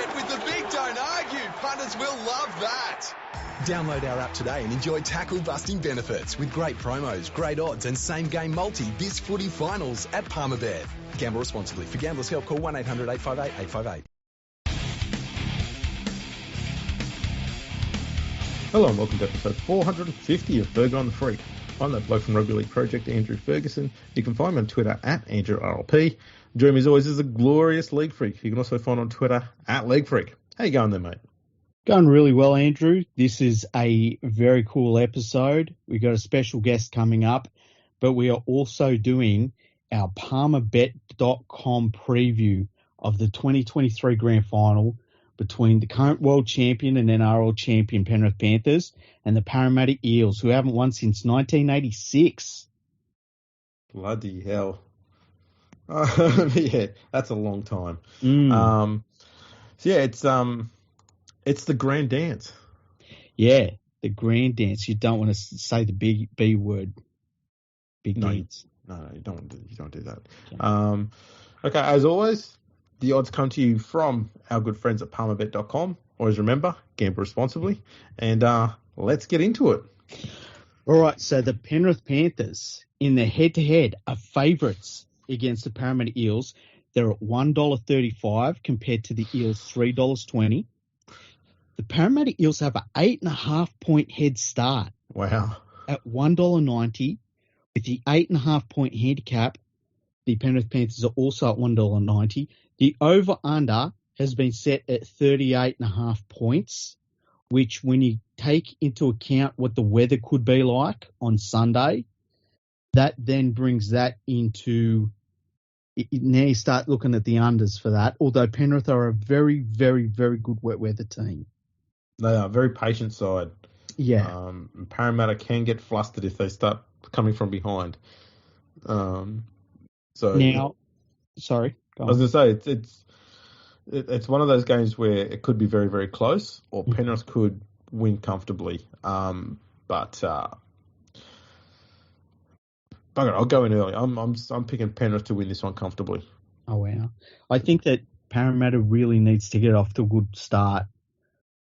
Palmerbet with the big don't argue. Punters will love that. Download our app today and enjoy tackle-busting benefits with great promos, great odds and same-game multi this footy finals at Palmerbet. Gamble responsibly. For Gamblers' Help, call 1-800-858-858. Hello and welcome to episode 450 of Fergo on the Freak. I'm that bloke from Rugby League Project, Andrew Ferguson. You can find me on Twitter at AndrewRLP. Joining me as always is a glorious League Freak. You can also find on Twitter at League Freak. How you going there, mate? Going really well, Andrew. This is a very cool episode. We've got a special guest coming up, but we are also doing our Palmerbet.com preview of the 2023 Grand Final between the current world champion and NRL champion Penrith Panthers and the Parramatta Eels, who haven't won since 1986. Bloody hell. Yeah, that's a long time. It's the grand dance. Yeah, the grand dance. You don't want to say the big B word. Big dance. No, you don't do that. Okay. Okay, as always, the odds come to you from our good friends at Palmerbet.com. Always remember, gamble responsibly. And let's get into it. All right, so the Penrith Panthers in the head-to-head are favourites against the Parramatta Eels. They're at $1.35 compared to the Eels $3.20. The Parramatta Eels have an 8.5-point head start. Wow. At $1.90. With the 8.5-point handicap, the Penrith Panthers are also at $1.90. The over-under has been set at 38.5 points, which when you take into account what the weather could be like on Sunday, that then brings that into... Now you start looking at the unders for that, although Penrith are a very, very, very good wet weather team. They are a very patient side. Yeah. Parramatta can get flustered if they start coming from behind. Sorry. Go on. I was going to say, it's one of those games where it could be very, very close, or Penrith could win comfortably. But I'll go in early. I'm picking Penrith to win this one comfortably. Oh wow! I think that Parramatta really needs to get off to a good start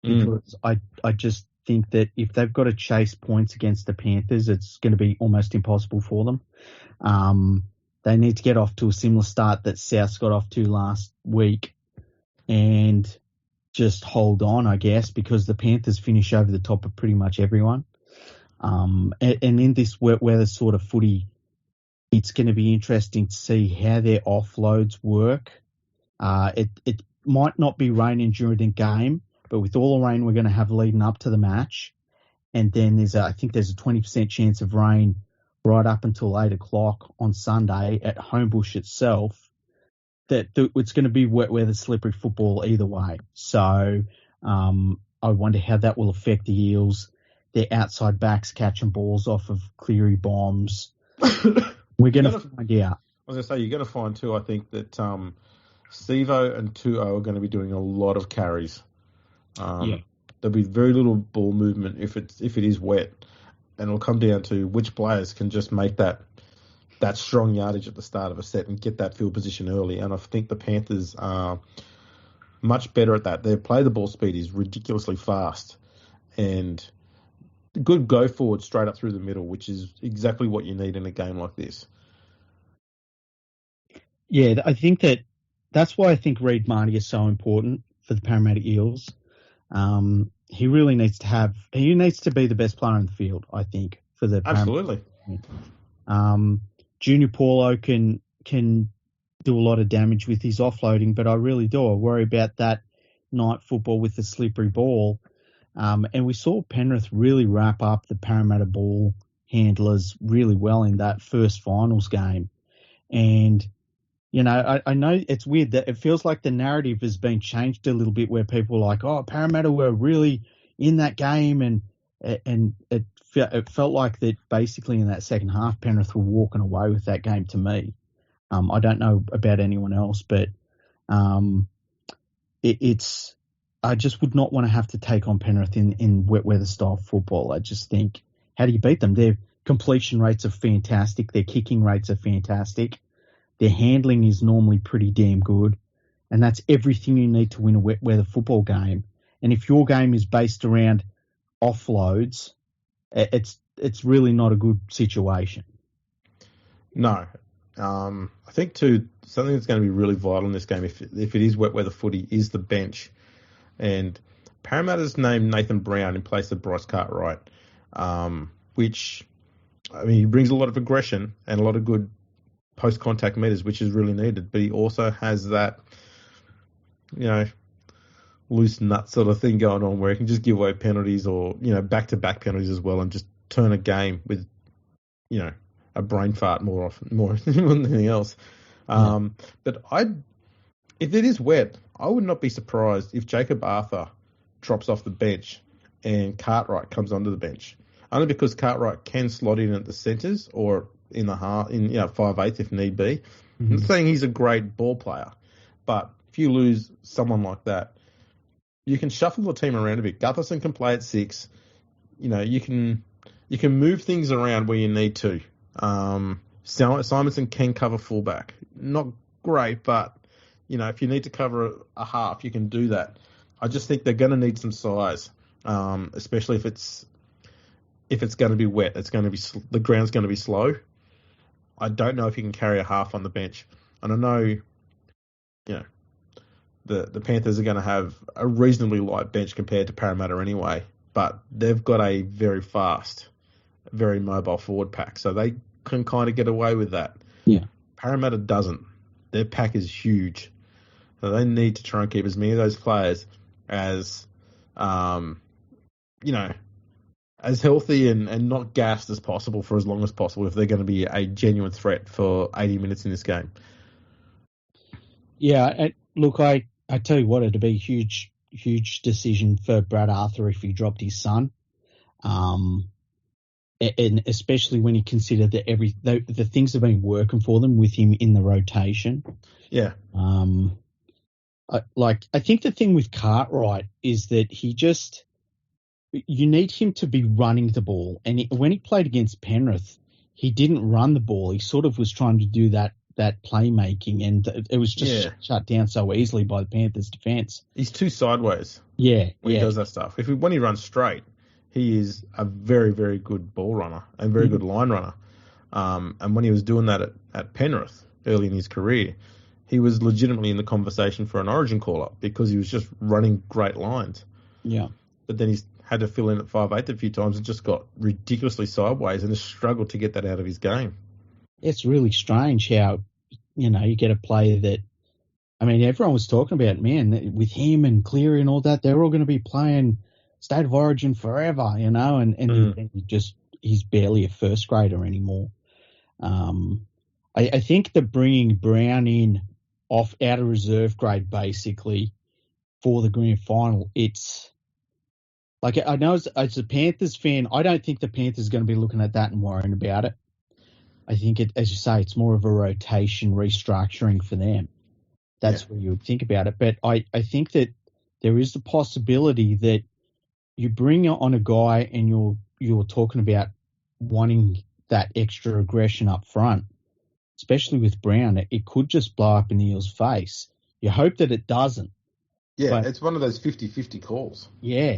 because I just think that if they've got to chase points against the Panthers, it's going to be almost impossible for them. They need to get off to a similar start that Souths got off to last week and just hold on, I guess, because the Panthers finish over the top of pretty much everyone. And in this wet weather sort of footy, it's going to be interesting to see how their offloads work. It might not be raining during the game, but with all the rain we're going to have leading up to the match, and then I think there's a 20% chance of rain right up until 8 o'clock on Sunday at Homebush itself, that it's going to be wet weather, slippery football either way. So I wonder how that will affect the Eels. Their outside backs catching balls off of Cleary bombs. We're going to find out. I was going to say, you're going to find too, I think, that Stevo and Tuo are going to be doing a lot of carries. There'll be very little ball movement if it is wet. And it'll come down to which players can just make that strong yardage at the start of a set and get that field position early. And I think the Panthers are much better at that. Their play the ball speed is ridiculously fast and good go forward straight up through the middle, which is exactly what you need in a game like this. Yeah, I think that's why I think Reid Marnie is so important for the Parramatta Eels. He really needs to be the best player in the field, I think, for the Absolutely. Junior Paulo can do a lot of damage with his offloading, but I really do. I worry about that night football with the slippery ball. And we saw Penrith really wrap up the Parramatta ball handlers really well in that first finals game. And, you know, I know it's weird that it feels like the narrative has been changed a little bit where people are like, oh, Parramatta were really in that game. And it felt like that basically in that second half, Penrith were walking away with that game to me. I don't know about anyone else, but it's I just would not want to have to take on Penrith in wet weather style football. I just think, how do you beat them? Their completion rates are fantastic. Their kicking rates are fantastic. Their handling is normally pretty damn good. and that's everything you need to win a wet weather football game. And if your game is based around offloads, it's really not a good situation. No. I think, too, something that's going to be really vital in this game, if it is wet weather footy, is the bench. And Parramatta's named Nathan Brown in place of Bryce Cartwright, which, I mean, he brings a lot of aggression and a lot of good post-contact meters, which is really needed. But he also has that, loose nut sort of thing going on where he can just give away penalties or, back-to-back penalties as well and just turn a game with, a brain fart more than anything else. But if it is wet, I would not be surprised if Jacob Arthur drops off the bench and Cartwright comes onto the bench. Only because Cartwright can slot in at the centres or in the half, 5/8 if need be. Mm-hmm. I'm not saying he's a great ball player, but if you lose someone like that, you can shuffle the team around a bit. Gutherson can play at 6. You can move things around where you need to. Simonson can cover fullback. Not great, but if you need to cover a half, you can do that. I just think they're going to need some size, especially if it's going to be wet. It's going to be the ground's going to be slow. I don't know if you can carry a half on the bench, and I know, the Panthers are going to have a reasonably light bench compared to Parramatta anyway, but they've got a very fast, very mobile forward pack, so they can kind of get away with that. Yeah. Parramatta doesn't. Their pack is huge. So they need to try and keep as many of those players as, as healthy and not gassed as possible for as long as possible if they're going to be a genuine threat for 80 minutes in this game. Yeah, look, I tell you what, it'd be a huge decision for Brad Arthur if he dropped his son. And especially when you consider that the things have been working for them with him in the rotation. Yeah. I think the thing with Cartwright is that you need him to be running the ball. And when he played against Penrith, he didn't run the ball. He sort of was trying to do that playmaking, and it was just shut down so easily by the Panthers' defence. He's too sideways. Yeah. When he does that stuff. When he runs straight, he is a very, very good ball runner and very good line runner. And when he was doing that at Penrith early in his career, he was legitimately in the conversation for an origin call-up because he was just running great lines. Yeah. But then he's had to fill in at 5/8 a few times and just got ridiculously sideways and has struggled to get that out of his game. It's really strange how, you get a player that, I mean, everyone was talking about, man, with him and Cleary and all that, they're all going to be playing State of Origin forever, and he's barely a first grader anymore. I think that bringing Brown in out of reserve grade basically for the grand final, it's like, I know as a Panthers fan, I don't think the Panthers are going to be looking at that and worrying about it. I think as you say, it's more of a rotation restructuring for them. That's where you would think about it. But I think that there is the possibility that you bring on a guy and you're talking about wanting that extra aggression up front, especially with Brown. It could just blow up in the Eels' face. You hope that it doesn't. Yeah, but it's one of those 50-50 calls. Yeah.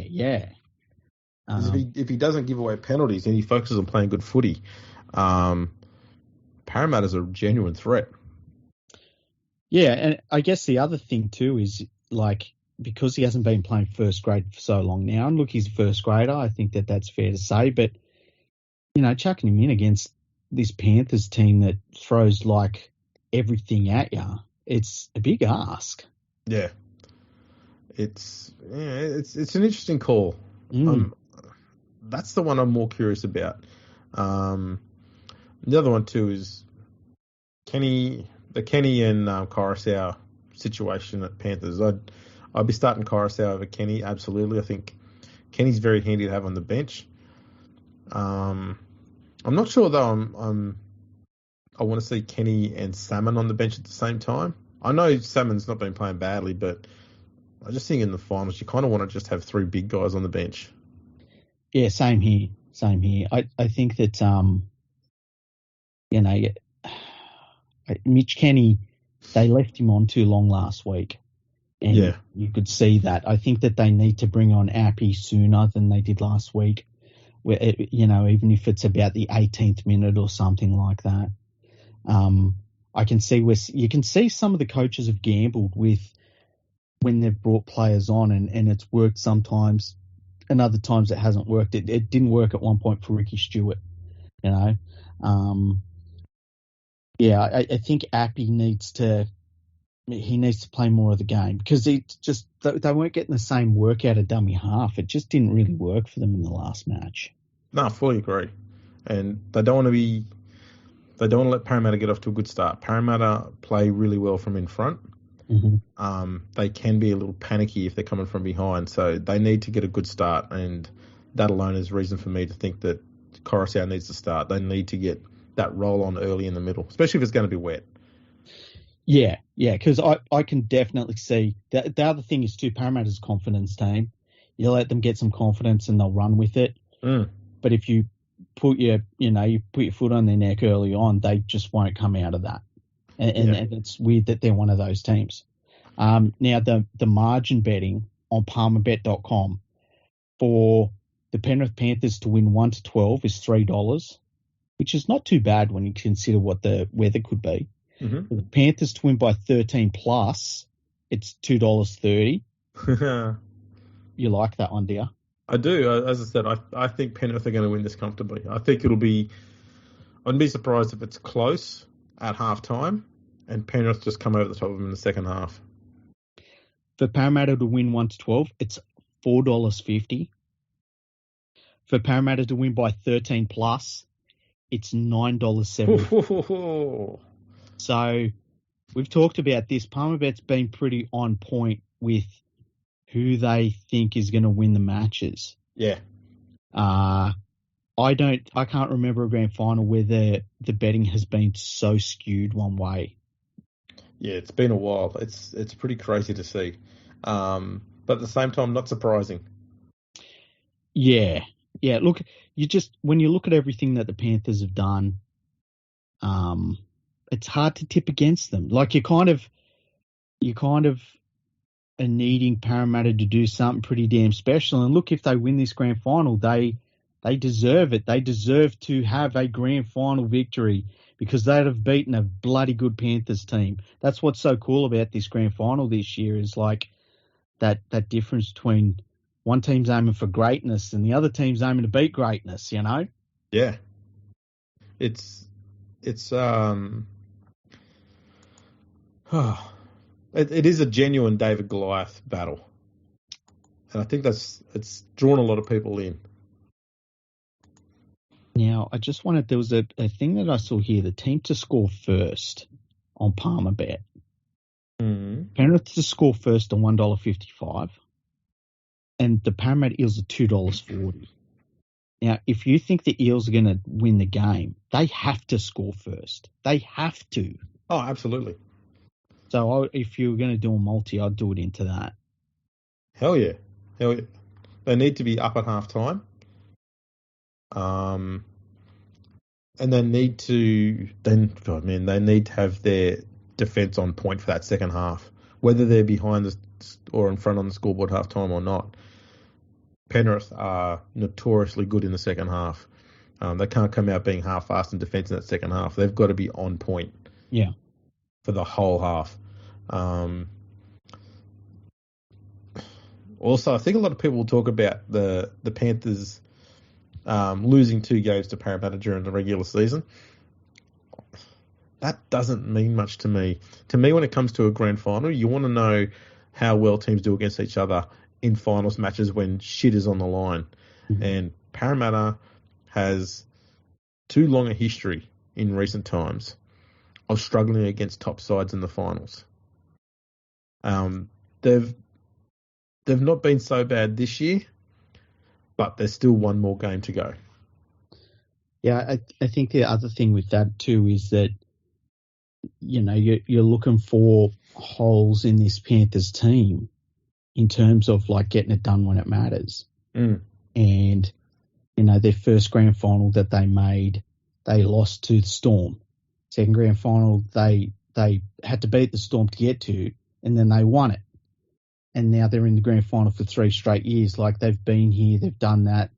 If he doesn't give away penalties and he focuses on playing good footy, Parramatta's a genuine threat. Yeah, and I guess the other thing too is, because he hasn't been playing first grade for so long now, and look, he's a first grader, I think that's fair to say, but, chucking him in against this Panthers team that throws, everything at you, it's a big ask. Yeah. It's an interesting call. That's the one I'm more curious about. The other one too is the Kenny and Coruscant situation at Panthers. I'd be starting Coruscant over Kenny, absolutely. I think Kenny's very handy to have on the bench. I'm not sure though. I want to see Kenny and Salmon on the bench at the same time. I know Salmon's not been playing badly, but I just think in the finals you kind of want to just have 3 big guys on the bench. Yeah, same here. I think that Mitch Kenny, they left him on too long last week. And Yeah. you could see that. I think that they need to bring on Appy sooner than they did last week. Where even if it's about the 18th minute or something like that. I can see you can see some of the coaches have gambled with when they've brought players on, and it's worked sometimes, and other times it hasn't worked. It didn't work at one point for Ricky Stewart, I think Appy needs to play more of the game, because they weren't getting the same work out of dummy half. It just didn't really work for them in the last match. No, I fully agree. And they don't want to let Parramatta get off to a good start. Parramatta play really well from in front. Mm-hmm. They can be a little panicky if they're coming from behind, so they need to get a good start, and that alone is reason for me to think that Coruscant needs to start. They need to get that roll on early in the middle, especially if it's going to be wet. Yeah, because I can definitely see that. The other thing is too, Parramatta's a confidence team. You let them get some confidence and they'll run with it. But if you put your foot on their neck early on, they just won't come out of that. And it's weird that they're one of those teams. Now the margin betting on Palmerbet.com for the Penrith Panthers to win 1-12 is $3, which is not too bad when you consider what the weather could be. Mm-hmm. For the Panthers to win by 13 plus, it's $2.30. You like that one, do you? I do. As I said, I think Penrith are going to win this comfortably. I think I wouldn't be surprised if it's close at half time and Penrith just come over the top of them in the second half. For Parramatta to win 1-12, it's $4.50. For Parramatta to win by 13 plus, it's $9.70. So we've talked about this. Palmerbet's been pretty on point with who they think is going to win the matches. Yeah. I can't remember a grand final where the betting has been so skewed one way. Yeah, it's been a while. It's pretty crazy to see. But at the same time, not surprising. Yeah. Look, when you look at everything that the Panthers have done, it's hard to tip against them. Like you kind of are needing Parramatta to do something pretty damn special. And look, if they win this grand final, they deserve it. They deserve to have a grand final victory because they'd have beaten a bloody good Panthers team. That's what's so cool about this grand final this year is like that difference between one team's aiming for greatness and the other team's aiming to beat greatness, Yeah. It is a genuine David Goliath battle. And I think it's drawn a lot of people in. Now, there was a thing that I saw here, the team to score first on Palmerbet. Mm. Penrith to score first on $1.55. And the Parramatta Eels are $2.40. Now, if you think the Eels are going to win the game, they have to score first. They have to. Oh, absolutely. So if you were going to do a multi, I'd do it into that. Hell yeah. They need to be up at half time. And they need to have their defence on point for that second half. Whether they're behind or in front on the scoreboard half time or not. Penrith are notoriously good in the second half. They can't come out being half-assed in defence in that second half. They've got to be on point. Yeah. For the whole half. Also, I think a lot of people will talk about the Panthers losing 2 games to Parramatta during the regular season. That doesn't mean much to me. To me, when it comes to a grand final, you want to know how well teams do against each other in finals matches when shit is on the line. Mm-hmm. And Parramatta has too long a history in recent times of struggling against top sides in the finals. They've not been so bad this year, but there's still one more game to go. Yeah, I think the other thing with that too is that, you're looking for holes in this Panthers team in terms of like getting it done when it matters. Mm. And, their first grand final that they made, they lost to the Storm. Second grand final, they had to beat the Storm to get to, and then they won it. and now they're in the grand final for 3 straight years. Like, they've been here, they've done that,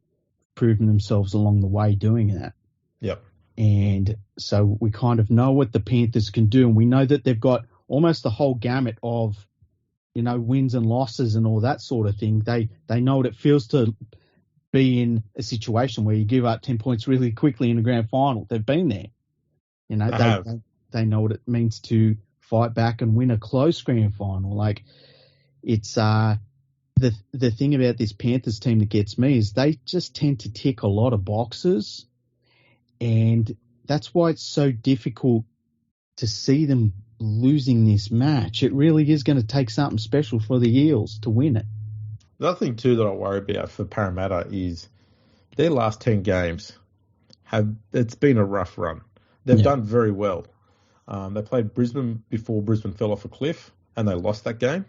proven themselves along the way doing that. Yep. And so we kind of know what the Panthers can do, and we know that they've got almost the whole gamut of, wins and losses and all that sort of thing. They know what it feels to be in a situation where you give up 10 points really quickly in a grand final. They've been there. They know what it means to fight back and win a close grand final. Like, it's the thing about this Panthers team that gets me is they just tend to tick a lot of boxes, and that's why it's so difficult to see them losing this match. It really is going to take something special for the Eels to win it. The other thing too that I worry about for Parramatta is their last 10 games it's been a rough run. They've done very well. They played Brisbane before Brisbane fell off a cliff, and they lost that game.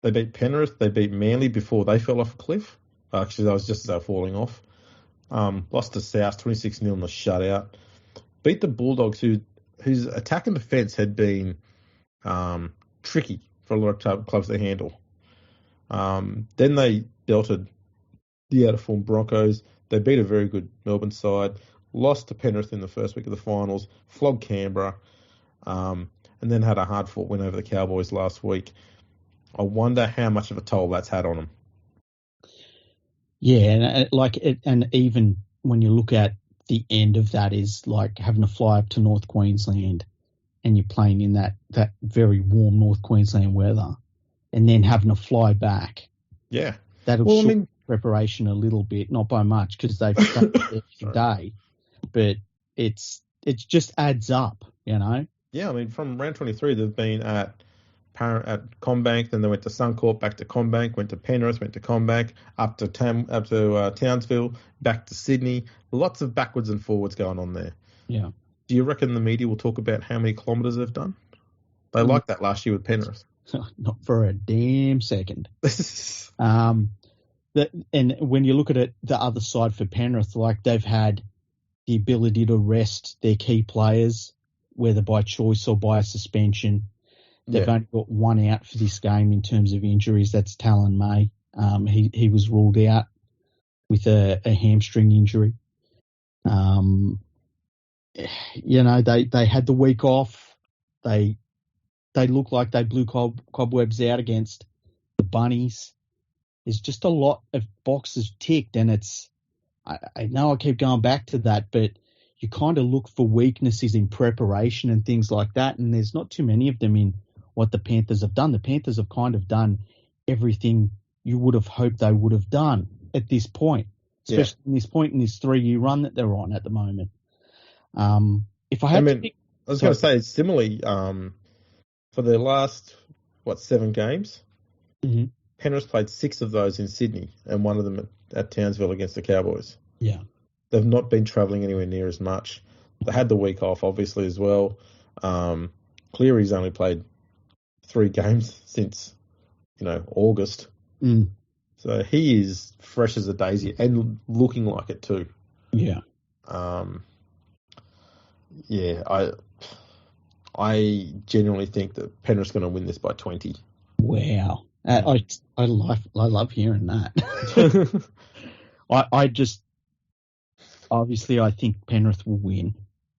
They beat Penrith. They beat Manly before they fell off a cliff. Actually, that was just as they were falling off. Lost to South 26-0 in the shutout. Beat the Bulldogs, whose attack and defence had been tricky for a lot of clubs to handle. Then they belted the out-of-form Broncos. They beat a very good Melbourne side. Lost to Penrith in the first week of the finals. Flogged Canberra. And then had a hard-fought win over the Cowboys last week. I wonder how much of a toll that's had on them. Yeah, and even when you look at the end of that is like having to fly up to North Queensland and you're playing in that very warm North Queensland weather, and then having to fly back. Yeah. That'll shorten preparation a little bit, not by much because they've done it every day, but it just adds up, Yeah, from round 23 they've been at CommBank, then they went to Suncorp, back to CommBank, went to Penrith, went to CommBank, up to Townsville, back to Sydney. Lots of backwards and forwards going on there. Yeah. Do you reckon the media will talk about how many kilometres they've done? They liked that last year with Penrith. Not for a damn second. And when you look at it, the other side for Penrith, like they've had the ability to rest their key players, whether by choice or by suspension. They've only got one out for this game in terms of injuries. That's Talon May. He was ruled out with a hamstring injury. They had the week off. They look like they blew cobwebs out against the Bunnies. There's just a lot of boxes ticked, and I know I keep going back to that, but you kind of look for weaknesses in preparation and things like that, and there's not too many of them in what the Panthers have done. The Panthers have kind of done everything you would have hoped they would have done at this point, especially in this point in this 3-year run that they're on at the moment. I was going to say, similarly, for the last, 7 games, mm-hmm. Penrith played 6 of those in Sydney and one of them at Townsville against the Cowboys. Yeah. They've not been travelling anywhere near as much. They had the week off, obviously, as well. Cleary's only played 3 games since, August. Mm. So he is fresh as a daisy and looking like it too. Yeah. I genuinely think that Penrith's going to win this by 20. Wow. I love hearing that. I just, obviously I think Penrith will win.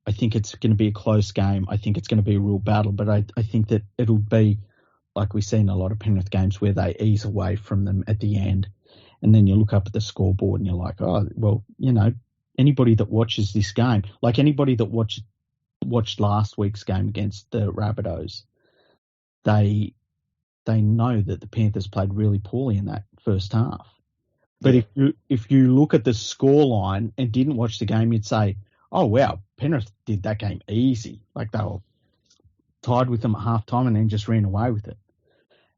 I think it's going to be a close game. I think it's going to be a real battle, but I think that it'll be like we've seen a lot of Penrith games where they ease away from them at the end. And then you look up at the scoreboard and you're like, oh, well, anybody that watches this game, like anybody that watched last week's game against the Rabbitohs, they know that the Panthers played really poorly in that first half. But if you look at the scoreline and didn't watch the game, you'd say, oh, wow, Penrith did that game easy. Like they were tied with them at halftime and then just ran away with it.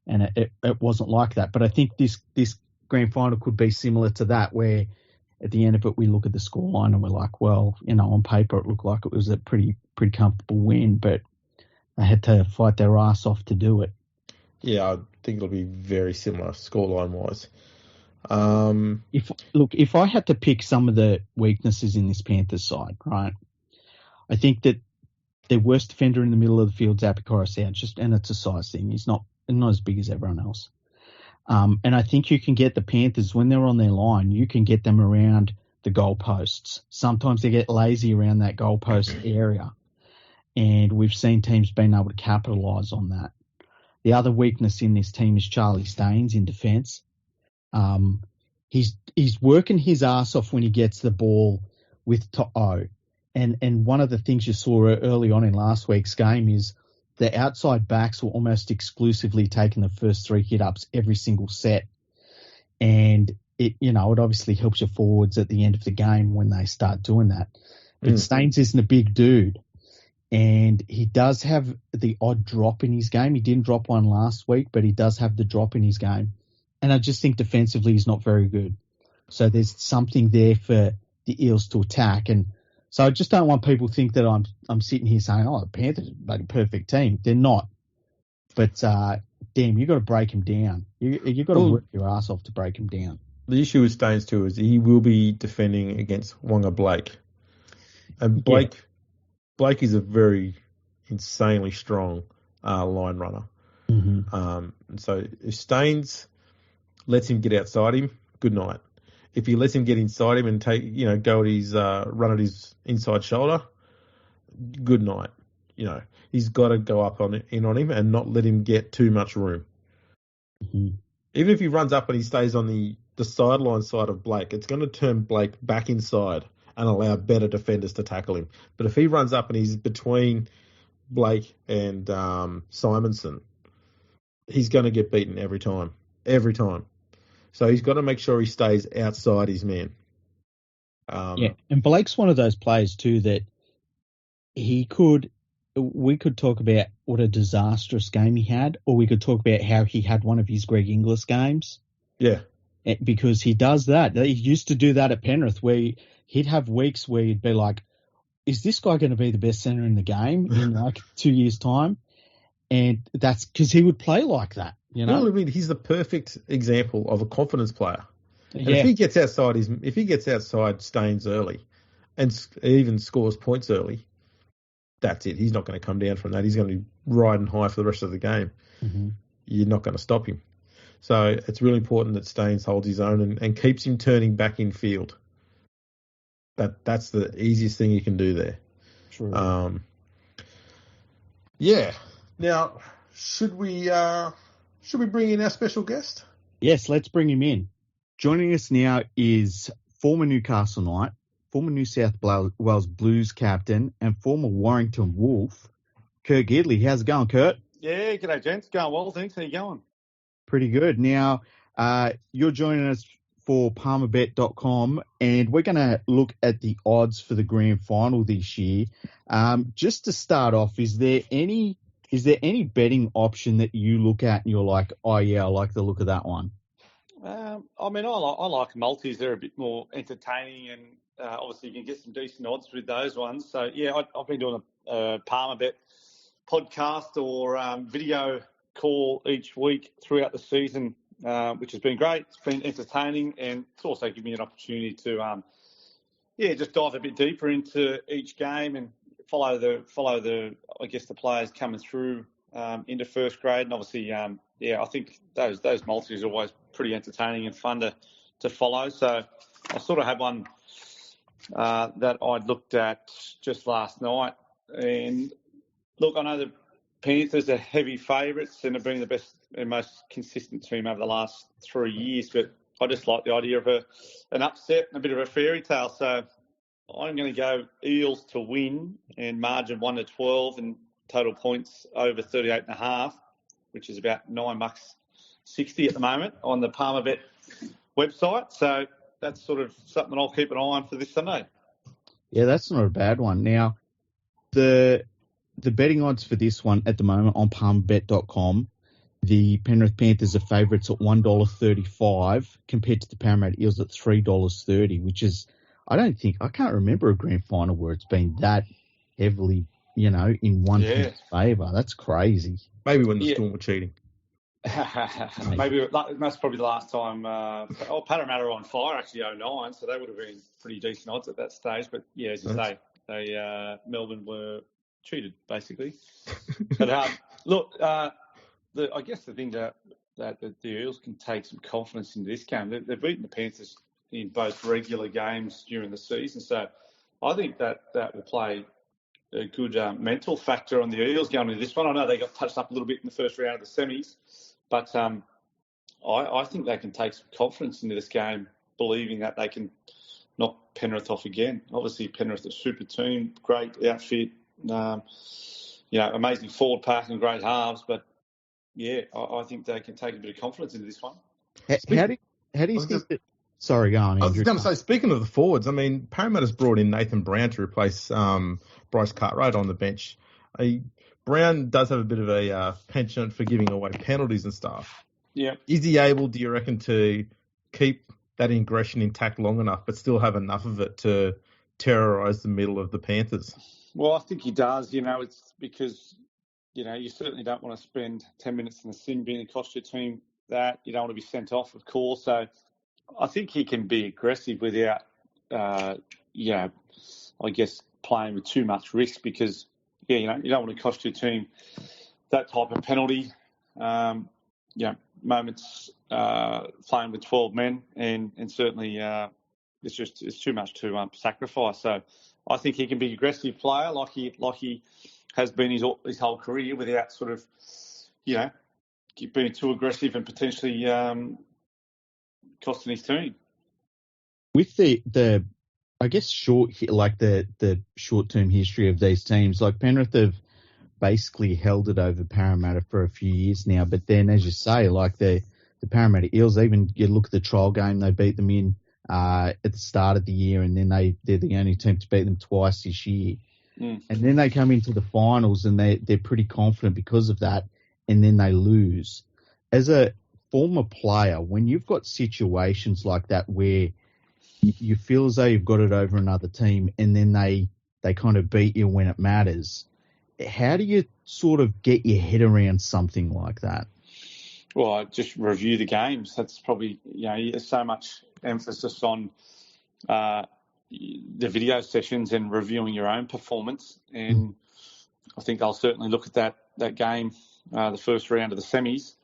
And it wasn't like that. But I think this grand final could be similar to that, where at the end of it we look at the scoreline and we're like, well, on paper it looked like it was a pretty comfortable win, but they had to fight their ass off to do it. Yeah, I think it'll be very similar scoreline-wise. If I had to pick some of the weaknesses in this Panthers side, right, I think that their worst defender in the middle of the field is Apikora Sound, and it's a size thing. He's not as big as everyone else. And I think you can get the Panthers, when they're on their line, you can get them around the goalposts. Sometimes they get lazy around that goalpost area. And we've seen teams being able to capitalise on that. The other weakness in this team is Charlie Staines in defence. He's working his ass off when he gets the ball with To'o. And one of the things you saw early on in last week's game is the outside backs were almost exclusively taking the first 3 hit-ups every single set. And it obviously helps your forwards at the end of the game when they start doing that. But Staines isn't a big dude. And he does have the odd drop in his game. He didn't drop one last week, but he does have the drop in his game. And I just think defensively he's not very good. So there's something there for the Eels to attack. And so I just don't want people to think that I'm sitting here saying, the Panthers are a perfect team. They're not. But, damn, you've got to break him down. You've got to work your ass off to break him down. The issue with Staines, too, is he will be defending against Wonga Blake. And Blake is a very insanely strong line runner. Mm-hmm. So if Staines lets him get outside him, good night. If he lets him get inside him and go at his run at his inside shoulder, good night. He's got to go up in on him and not let him get too much room. Mm-hmm. Even if he runs up and he stays on the sideline side of Blake, it's going to turn Blake back inside and allow better defenders to tackle him. But if he runs up and he's between Blake and Simonson, he's going to get beaten every time. Every time. So he's got to make sure he stays outside his man. And Blake's one of those players too that we could talk about what a disastrous game he had, or we could talk about how he had one of his Greg Inglis games. Yeah. Because he does that. He used to do that at Penrith where he'd have weeks where he'd be like, is this guy going to be the best centre in the game in like 2 years' time? And that's because he would play like that, Well, I mean, he's the perfect example of a confidence player. And if he gets outside Staines early and even scores points early, that's it. He's not going to come down from that. He's going to be riding high for the rest of the game. Mm-hmm. You're not going to stop him. So it's really important that Staines holds his own and keeps him turning back in field. That's the easiest thing you can do there. True. Yeah. Now, should we bring in our special guest? Yes, let's bring him in. Joining us now is former Newcastle Knight, former New South Wales Blues captain, and former Warrington Wolf, Kurt Gidley. How's it going, Kurt? Yeah, g'day, gents. Going well, thanks. How you going? Pretty good. Now, you're joining us for Palmerbet.com, and we're going to look at the odds for the grand final this year. Just to start off, is there any betting option that you look at and you're like, oh yeah, I like the look of that one? I like multis. They're a bit more entertaining, and obviously you can get some decent odds with those ones. So yeah, I've been doing a Palmerbet podcast or video call each week throughout the season, which has been great. It's been entertaining, and it's also given me an opportunity to just dive a bit deeper into each game and follow the I guess the players coming through into first grade. And obviously I think those multis are always pretty entertaining and fun to follow. So I sort of had one that I'd looked at just last night, and look, I know the Panthers are heavy favourites and have been the best and most consistent team over the last 3 years, but I just like the idea of an upset and a bit of a fairy tale. So I'm going to go Eels to win and margin 1-12 and total points over 38.5, which is about $9.60 at the moment on the Palmerbet website. So that's sort of something I'll keep an eye on for this Sunday. Yeah, that's not a bad one. Now, the betting odds for this one at the moment on Palmerbet.com, the Penrith Panthers are favourites at $1.35 compared to the Parramatta Eels at $3.30, which is, I can't remember a grand final where it's been that heavily, in one team's favour. That's crazy. Maybe when the Storm were cheating. Maybe that's probably the last time. Parramatta are on fire, actually, 2009, so they would have been pretty decent odds at that stage. But yeah, as you say, Melbourne were cheated, basically. But look, I guess the thing to that the Eels can take some confidence into this game. They've beaten the Panthers in both regular games during the season, so I think that will play a good mental factor on the Eels going into this one. I know they got touched up a little bit in the first round of the semis, but I think they can take some confidence into this game, believing that they can knock Penrith off again. Obviously, Penrith is a super team, great outfit, amazing forward pack and great halves, but yeah, I think they can take a bit of confidence into this one. How do you think that? Sorry, go on, Andrew. I was going to say, speaking of the forwards, I mean, Parramatta's brought in Nathan Brown to replace Bryce Cartwright on the bench. Brown does have a bit of a penchant for giving away penalties and stuff. Yeah. Is he able, do you reckon, to keep that aggression intact long enough, but still have enough of it to terrorise the middle of the Panthers? Well, I think he does. It's because, you certainly don't want to spend 10 minutes in the sin bin and cost your team that. You don't want to be sent off, of course. So I think he can be aggressive without, I guess, playing with too much risk because, you don't want to cost your team that type of penalty. Moments playing with 12 men and certainly it's too much to sacrifice. So I think he can be an aggressive player like he has been his whole career without sort of, being too aggressive and potentially costing his team. With the I guess the short-term history of these teams, like Penrith have basically held it over Parramatta for a few years now, but then, as you say, like the Parramatta Eels, even you look at the trial game, they beat them in at the start of the year, and then they're the only team to beat them twice this year. And then they come into the finals and they're pretty confident because of that, and then they lose. As a former player, when you've got situations like that where you feel as though you've got it over another team and then they kind of beat you when it matters, how do you sort of get your head around something like that? Well, I just review the games. That's probably, there's so much emphasis on the video sessions and reviewing your own performance. And I think I'll certainly look at that game, the first round of the semis,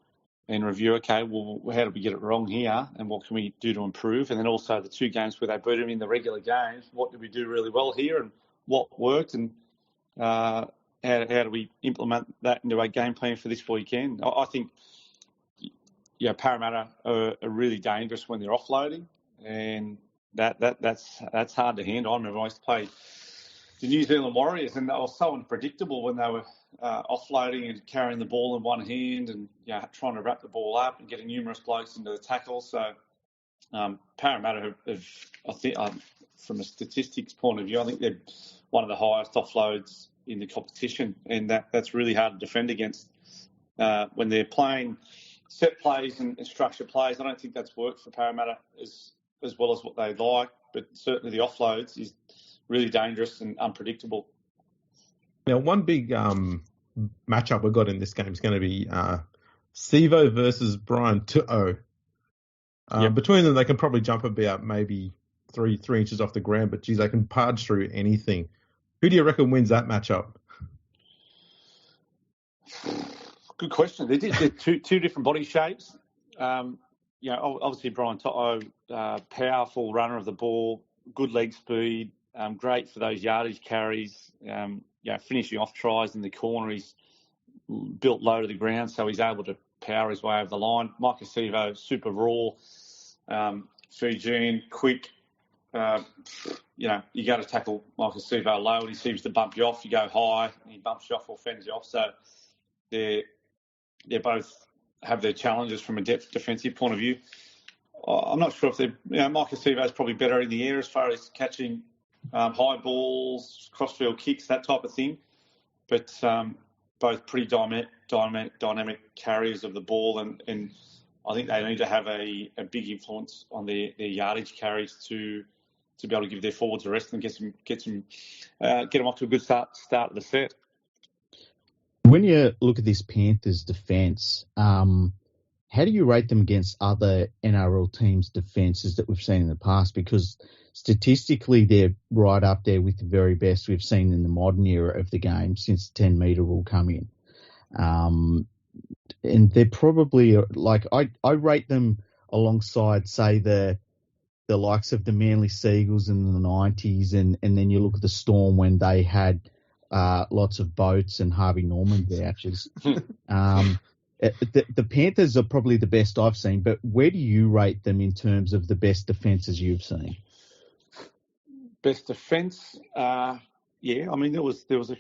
and review, okay, well, how did we get it wrong here and what can we do to improve? And then also the two games where they beat them in the regular games, what did we do really well here and what worked, and how do we implement that into our game plan for this weekend? I think Parramatta are really dangerous when they're offloading, and that's hard to handle. I remember I used to play the New Zealand Warriors, and they were so unpredictable when they were offloading and carrying the ball in one hand and trying to wrap the ball up and getting numerous blokes into the tackle. So Parramatta have, I think, from a statistics point of view, I think they're one of the highest offloads in the competition, and that's really hard to defend against when they're playing set plays and structured plays. I don't think that's worked for Parramatta as well as what they'd like, but certainly the offloads is really dangerous and unpredictable. Now, one big matchup we've got in this game is going to be Sivo versus Brian Tu'o. Between them, they can probably jump about maybe three inches off the ground, but geez, they can barge through anything. Who do you reckon wins that matchup? Good question. They're two different body shapes. Obviously Brian Tu'o, powerful runner of the ball, good leg speed, great for those yardage carries, finishing off tries in the corner. He's built low to the ground, so he's able to power his way over the line. Micah Sivo, super raw, Fijian, quick. You go to tackle Micah Sivo low and he seems to bump you off. You go high and he bumps you off or fends you off. So they both have their challenges from a defensive point of view. I'm not sure if Micah Sivo is probably better in the air as far as catching high balls, crossfield kicks, that type of thing. But both pretty dynamic carriers of the ball, and I think they need to have a big influence on their yardage carries to be able to give their forwards a rest and get them off to a good start of the set. When you look at this Panthers defence, how do you rate them against other NRL teams' defences that we've seen in the past? Because statistically, they're right up there with the very best we've seen in the modern era of the game since the 10-metre rule come in. they're probably like I rate them alongside, say, the likes of the Manly Seagulls in the 90s, and then you look at the Storm when they had lots of boats and Harvey Norman vouchers. The Panthers are probably the best I've seen, but where do you rate them in terms of the best defences you've seen? Best defence, I mean there was a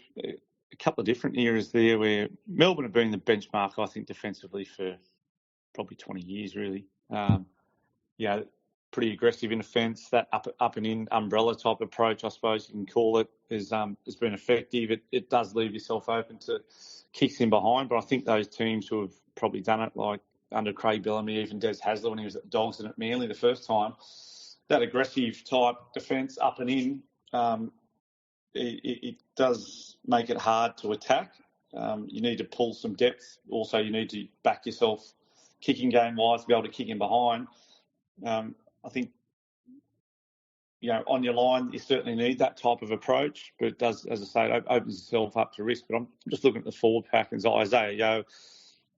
couple of different eras there where Melbourne have been the benchmark, I think, defensively for probably 20 years, really. Pretty aggressive in defence. That up and in umbrella type approach, I suppose you can call it, has been effective. It does leave yourself open to kicks in behind, but I think those teams who have probably done it, like under Craig Bellamy, even Des Hasler when he was at the Dogs and at Manly the first time, that aggressive type defence up and in, it does make it hard to attack. You need to pull some depth. Also, you need to back yourself kicking game-wise to be able to kick in behind. I think, on your line, you certainly need that type of approach, but it does, as I say, it opens itself up to risk. But I'm just looking at the forward pack, and Isaiah Yeo,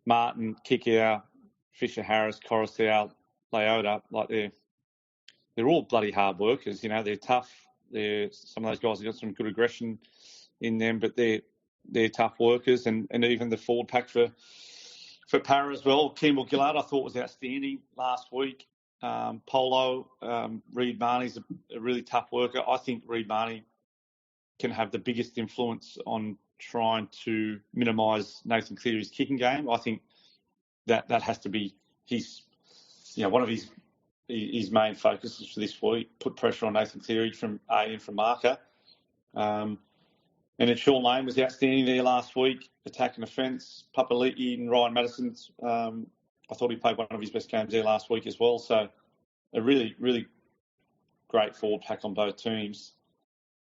Martin, Kikau, Fisher Harris, Coruscant, Leota, like they're all bloody hard workers. They're tough. Some of those guys have got some good aggression in them, but they're tough workers, and even the forward pack for Para as well. Campbell Gillard, I thought, was outstanding last week. Polo, Reid Marnie's a really tough worker. I think Reid Marnie can have the biggest influence on trying to minimise Nathan Cleary's kicking game. I think that has to be one of his main focuses for this week. Put pressure on Nathan Cleary from marker. And then Sean Lane was outstanding there last week, attacking offence. Papali'i and Ryan Madison's, I thought he played one of his best games there last week as well. So a really, really great forward pack on both teams.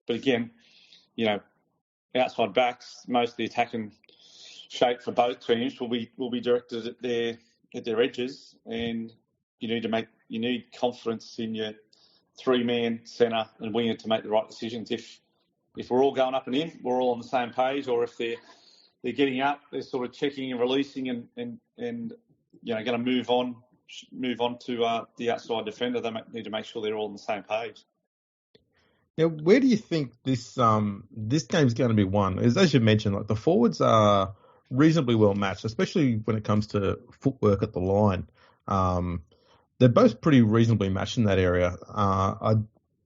But again, outside backs, most of the attacking shape for both teams will be directed at their edges, and you need confidence in your 3-man centre and winger to make the right decisions. If we're all going up and in, we're all on the same page, or if they're getting up, they're sort of checking and releasing and going to move on to the outside defender, they need to make sure they're all on the same page. Now, where do you think this game's going to be won? As you mentioned, like the forwards are reasonably well matched, especially when it comes to footwork at the line. They're both pretty reasonably matched in that area.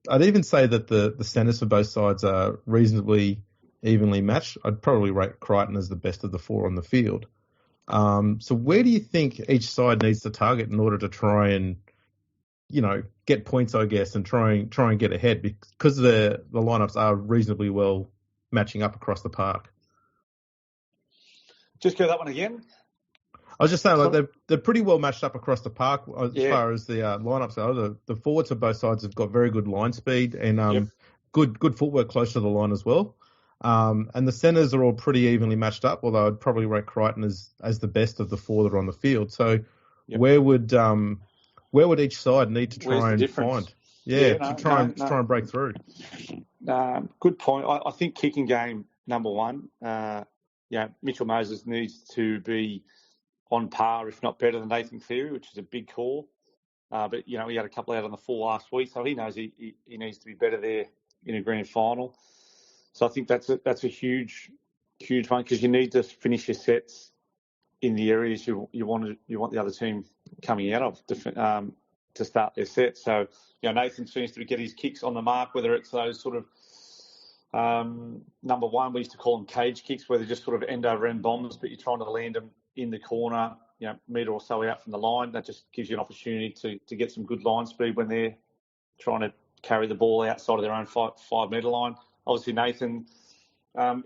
I'd even say that the centres for both sides are reasonably evenly matched. I'd probably rate Crichton as the best of the four on the field. So where do you think each side needs to target in order to try and, get points, I guess, and try and get ahead, because the lineups are reasonably well matching up across the park? Just go that one again. I was just saying, like they're pretty well matched up across the park as far as the lineups are. The forwards of both sides have got very good line speed and good footwork close to the line as well. And the centres are all pretty evenly matched up, although I'd probably rate Crichton as the best of the four that are on the field. So where would each side need to try and find? To try and break through. Good point. I think kicking game, number one. Mitchell Moses needs to be on par, if not better than Nathan Cleary, which is a big call. But he had a couple out on the full last week, so he knows he needs to be better there in a grand final. So I think that's a huge one, because you need to finish your sets in the areas you want the other team coming out of to start their set. So Nathan seems to get his kicks on the mark, whether it's those sort of number one, we used to call them cage kicks, where they're just sort of end over end bombs, but you're trying to land them in the corner, metre or so out from the line. That just gives you an opportunity to get some good line speed when they're trying to carry the ball outside of their own 5 metre line. Obviously, Nathan,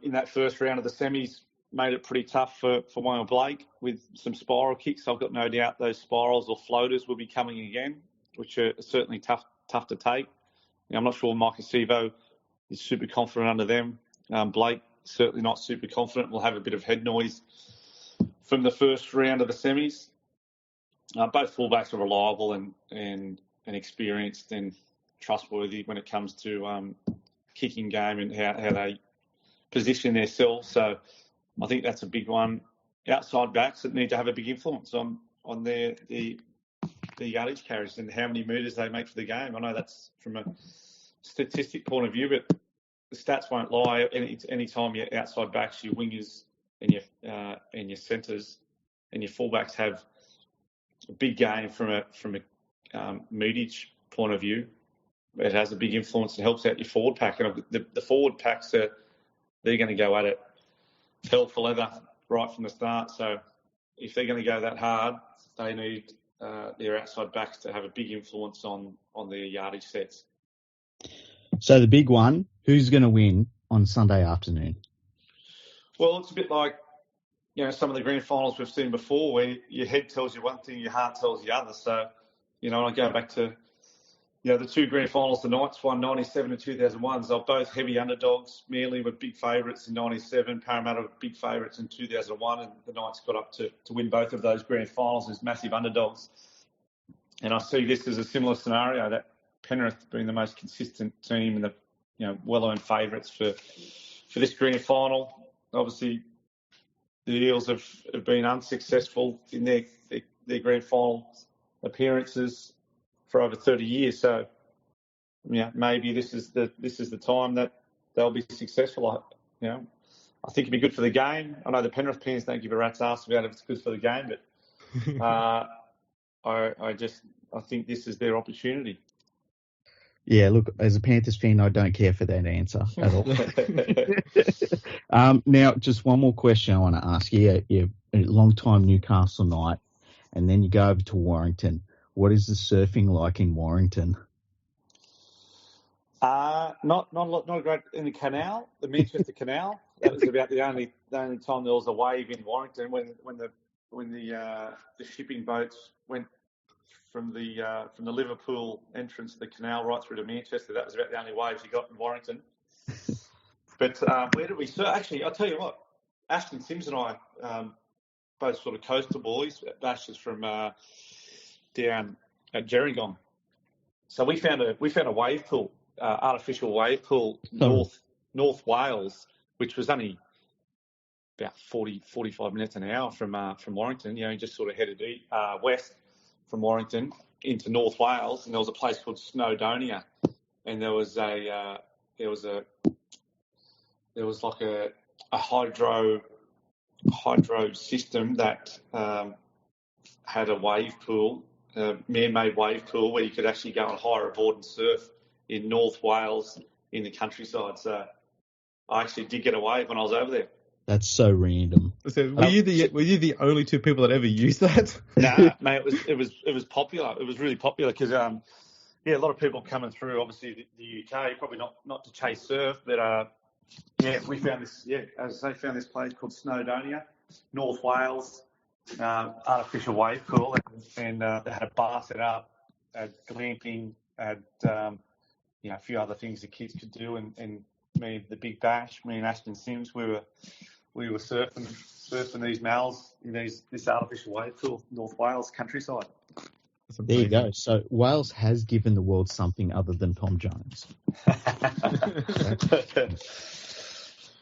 in that first round of the semis, made it pretty tough for Wayne Blake with some spiral kicks. I've got no doubt those spirals or floaters will be coming again, which are certainly tough to take. I'm not sure Mike Acevo is super confident under them. Blake, certainly not super confident. We'll have a bit of head noise from the first round of the semis. Both fullbacks are reliable and experienced and trustworthy when it comes to kicking game and how they position themselves. So I think that's a big one. outside backs that need to have a big influence on their yardage carries and how many metres they make for the game. I know that's from a statistic point of view, but the stats won't lie. Any time your outside backs, your wingers, and your centres and your fullbacks have a big game from a metage point of view, it has a big influence and helps out your forward pack. And the forward packs they're going to go at it hell for leather right from the start. So if they're going to go that hard, they need their outside backs to have a big influence on their yardage sets. So the big one, who's going to win on Sunday afternoon? Well, it's a bit like, some of the grand finals we've seen before where your head tells you one thing, your heart tells the other. So, I go back to, the two grand finals the Knights won 97 and 2001. They're both heavy underdogs. Manly were big favourites in 97. Parramatta were big favourites in 2001. And the Knights got up to win both of those grand finals as massive underdogs. And I see this as a similar scenario, that Penrith being the most consistent team and the well-earned favourites for this grand final. Obviously, the Eels have been unsuccessful in their grand final appearances for over 30 years. So, maybe this is the time that they'll be successful. I think it'd be good for the game. I know the Penrith fans don't give a rat's ass about if it's good for the game, but I think this is their opportunity. Yeah, look, as a Panthers fan, I don't care for that answer at all. Now, just one more question I want to ask you. You're a long-time Newcastle Knight, and then you go over to Warrington. What is the surfing like in Warrington? Not great in the canal, the Manchester Canal. That was about the only time there was a wave in Warrington when the shipping boats went from the Liverpool entrance to the canal right through to Manchester. That was about the only waves you got in Warrington. But where did we surf? Actually, I'll tell you what, Ashton Sims and I, both sort of coastal boys. Ash is from down at Gerringong. So we found a wave pool, artificial wave pool, North Wales, which was only about 45 minutes an hour from Warrington. Just sort of headed west from Warrington into North Wales, and there was a place called Snowdonia, and there was like a hydro system that had a wave pool, a man-made wave pool where you could actually go and hire a board and surf in North Wales in the countryside. So I actually did get a wave when I was over there. That's so random. So were you the only two people that ever used that? Nah, mate, it was popular. It was really popular because a lot of people coming through. Obviously, the UK, probably not to chase surf, but we found this. Yeah, as I say, found this place called Snowdonia, North Wales, artificial wave pool, and they had a bar set up, had glamping, had a few other things the kids could do, and me, the Big Bash, me and Ashton Sims, we were surfing these mals in this artificial wave pool, North Wales countryside. There you go. So Wales has given the world something other than Tom Jones.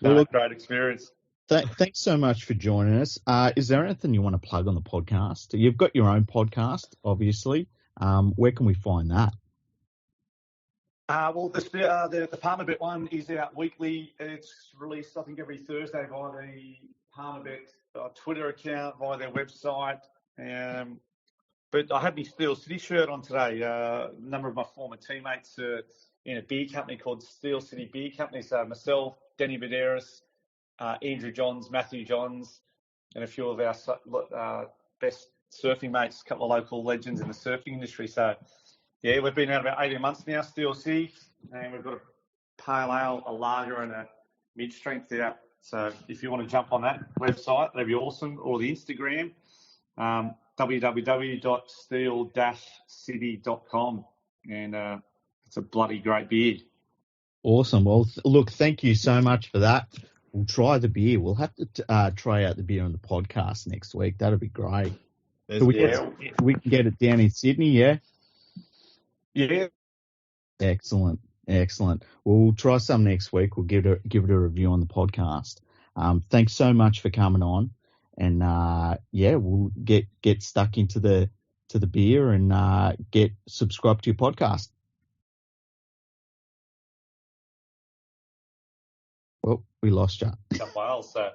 Great experience. Thanks so much for joining us. Is there anything you want to plug on the podcast? You've got your own podcast, obviously. Where can we find that? Well, the Palmerbet one is out weekly. It's released, I think, every Thursday via the Palmerbet Twitter account, via their website. But I have my Steel City shirt on today. A number of my former teammates are in a beer company called Steel City Beer Company. So myself, Denny Baderis, Andrew Johns, Matthew Johns, and a few of our best surfing mates, a couple of local legends in the surfing industry. So, yeah, we've been out about 18 months now, Steel City, and we've got a pale ale, a lager, and a mid-strength out. So if you want to jump on that website, that'd be awesome, or the Instagram, www.steel-city.com, and it's a bloody great beer. Awesome. Well, look, thank you so much for that. We'll try the beer. We'll have to try out the beer on the podcast next week. That'll be great. So we can get it down in Sydney, yeah? Yeah. Excellent. We'll try some next week. We'll give it a review on the podcast. Thanks so much for coming on, And we'll get stuck into the beer and get subscribed to your podcast. Well, we lost you. Wales, so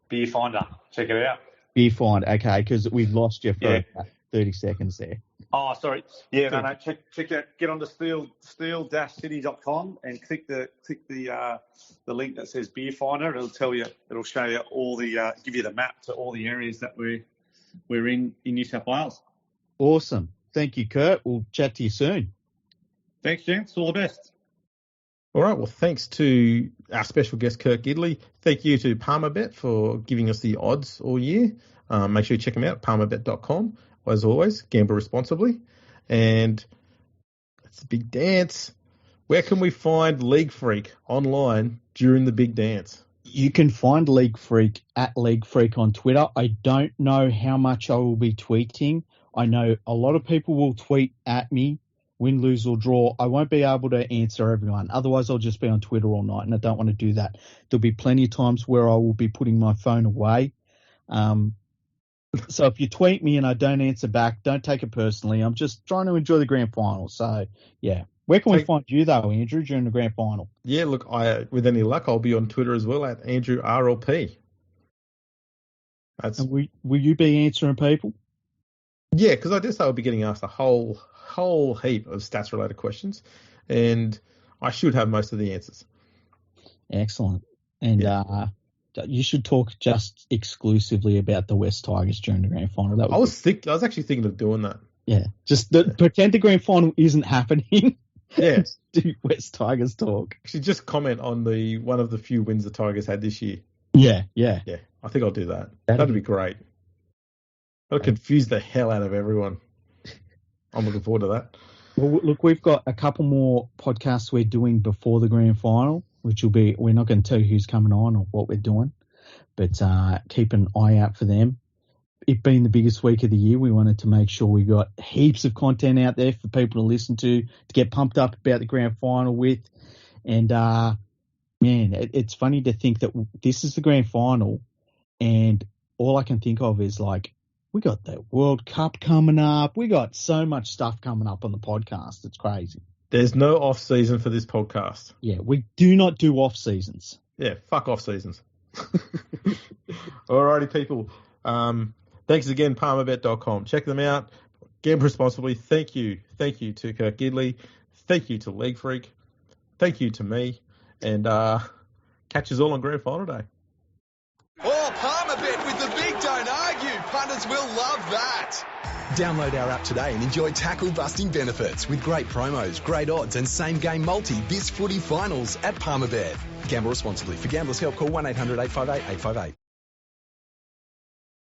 Beer Finder, check it out. Beer Finder, okay, because we've lost you for about 30 seconds there. Oh, sorry. Yeah, no. Check out. Get on to steel-city.com and click the link that says Beer Finder. It'll tell you. It'll show you all the give you the map to all the areas that we're in New South Wales. Awesome. Thank you, Kurt. We'll chat to you soon. Thanks, gents. All the best. All right. Well, thanks to our special guest, Kurt Gidley. Thank you to Palmerbet for giving us the odds all year. Make sure you check them out, palmerbet.com. As always, gamble responsibly. And it's a big dance. Where can we find League Freak online during the big dance? You can find League Freak at League Freak on Twitter. I don't know how much I will be tweeting. I know a lot of people will tweet at me, win, lose or draw. I won't be able to answer everyone. Otherwise, I'll just be on Twitter all night, and I don't want to do that. There'll be plenty of times where I will be putting my phone away. So if you tweet me and I don't answer back, don't take it personally. I'm just trying to enjoy the grand final. So, yeah. Where can we find you, though, Andrew, during the grand final? Yeah, look, with any luck, I'll be on Twitter as well at Andrew RLP. And will you be answering people? Yeah, because I guess I'll be getting asked a whole heap of stats-related questions, and I should have most of the answers. Excellent. And you should talk just exclusively about the West Tigers during the grand final. I was actually thinking of doing that. Yeah, just pretend the grand final isn't happening. Yeah, do West Tigers talk. Actually, just comment on one of the few wins the Tigers had this year. Yeah. I think I'll do that. That'd be great. That'll confuse the hell out of everyone. I'm looking forward to that. Well, look, we've got a couple more podcasts we're doing before the grand final, which will be, we're not going to tell you who's coming on or what we're doing, but keep an eye out for them. It being the biggest week of the year, we wanted to make sure we got heaps of content out there for people to listen to get pumped up about the grand final with. And, man, it's funny to think that this is the grand final, and all I can think of is, like, we got the World Cup coming up. We got so much stuff coming up on the podcast. It's crazy. There's no off season for this podcast. Yeah, we do not do off seasons. Yeah, fuck off seasons. Alrighty, people. Thanks again, palmerbet.com. Check them out. Gamble responsibly. Thank you to Kurt Gidley. Thank you to League Freak. Thank you to me. And catch us all on grand final day. Oh, Palmerbet with the big don't argue. Punters will love that. Download our app today and enjoy tackle-busting benefits with great promos, great odds and same-game multi this footy finals at Palmerbet. Gamble responsibly. For Gamblers' Help, call 1-800-858-858.